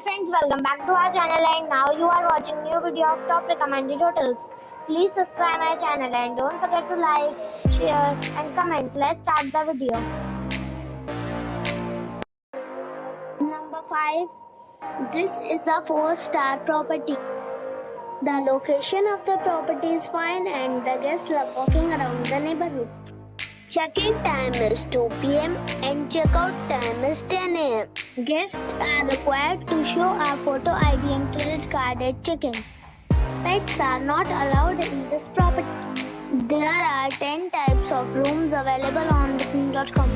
friends, welcome back to our channel and now you are watching new video of top recommended hotels. Please subscribe my channel and don't forget to like, share and comment. Let's start the video. Number 5. This is a 4-star property. The location of the property is fine and the guests love walking around the neighborhood. Check-in time is 2 p.m. and check-out time is 10 a.m. Guests are required to show a photo ID and credit card at check-in. Pets are not allowed in this property. There are 10 types of rooms available on booking.com.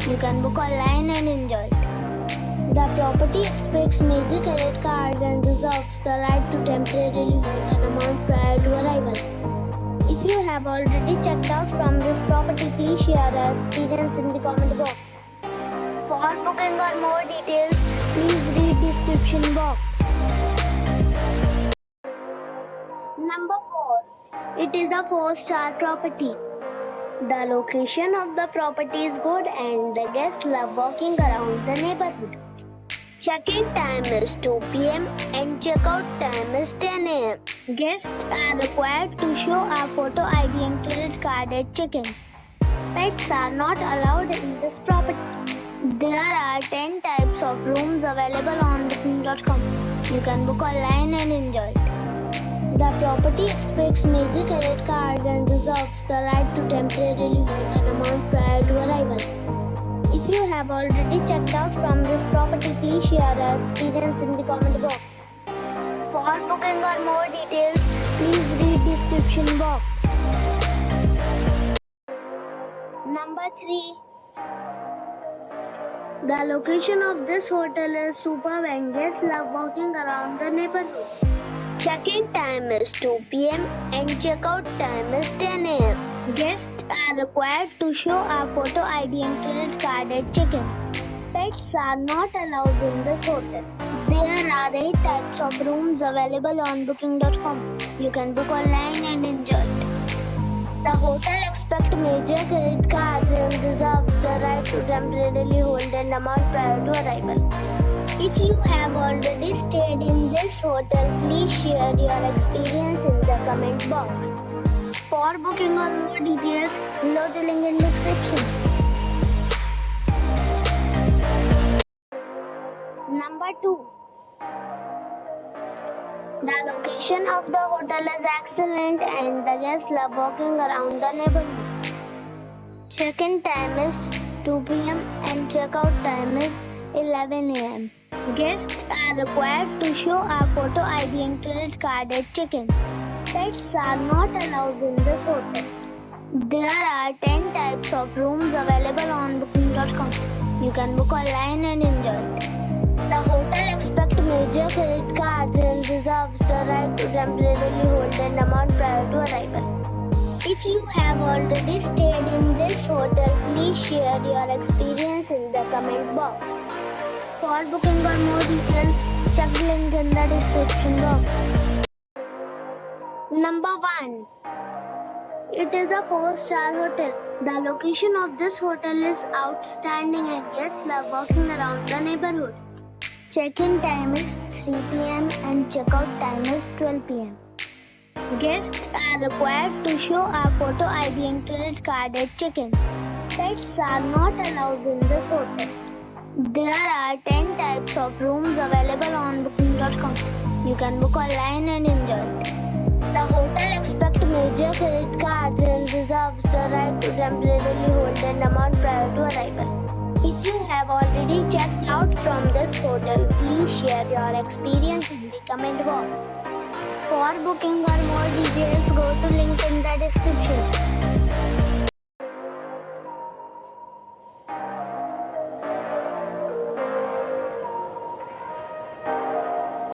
You can book online and enjoy it. The property expects major credit cards and reserves the right to temporarily hold an amount prior to arrival. If you have already checked out from this property, please share your experience in the comment box. For booking or more details, please read description box. Number 4. It is a 4-star property. The location of the property is good and the guests love walking around the neighborhood. Check-in time is 2 p.m. and check-out time is 10 a.m. Guests are required to show a photo ID and credit card at check-in. Pets are not allowed in this property. There are 10 types of rooms available on booking.com. You can book online and enjoy it. The property expects major credit cards and reserves the right to temporarily hold an amount prior to arrival. If you have already checked out from this property, please share your experience in the comment box. For booking or more details, please read description box. Number 3. The location of this hotel is superb and guests love walking around the neighborhood. Check-in time is 2 p.m. and check-out time is 10 a.m. Guests are required to show a photo ID and credit card at check-in. Pets are not allowed in this hotel. There are 8 types of rooms available on booking.com. You can book online and enjoy it. The hotel expects major credit cards and reserves the right to temporarily hold an amount prior to arrival. If you have already stayed in this hotel, please share your experience in the comment box. For booking or more details, below the link in description. Number 2. The location of the hotel is excellent and the guests love walking around the neighborhood. Check-in time is 2 p.m. and check-out time is 11 a.m. Guests are required to show a photo ID and credit card at check-in. Pets are not allowed in this hotel. There are 10 types of rooms available on booking.com. You can book online and enjoy it. The hotel expects major credit cards and reserves the right to temporarily hold an amount prior to arrival. If you have already stayed in this hotel, please share your experience in the comment box. For booking or more details, check the link in the description box. Number 1. It is a 4-star hotel. The location of this hotel is outstanding and guests love walking around the neighborhood. Check-in time is 3 p.m. and check-out time is 12 p.m. Guests are required to show a photo ID and credit card at check-in. Pets are not allowed in this hotel. There are 10 types of rooms available on booking.com. You can book online and enjoy it. The hotel expects major credit cards and reserves the right to temporarily hold an amount prior to arrival. If you have already checked out from this hotel, please share your experience in the comment box. For booking or more details, go to link in the description.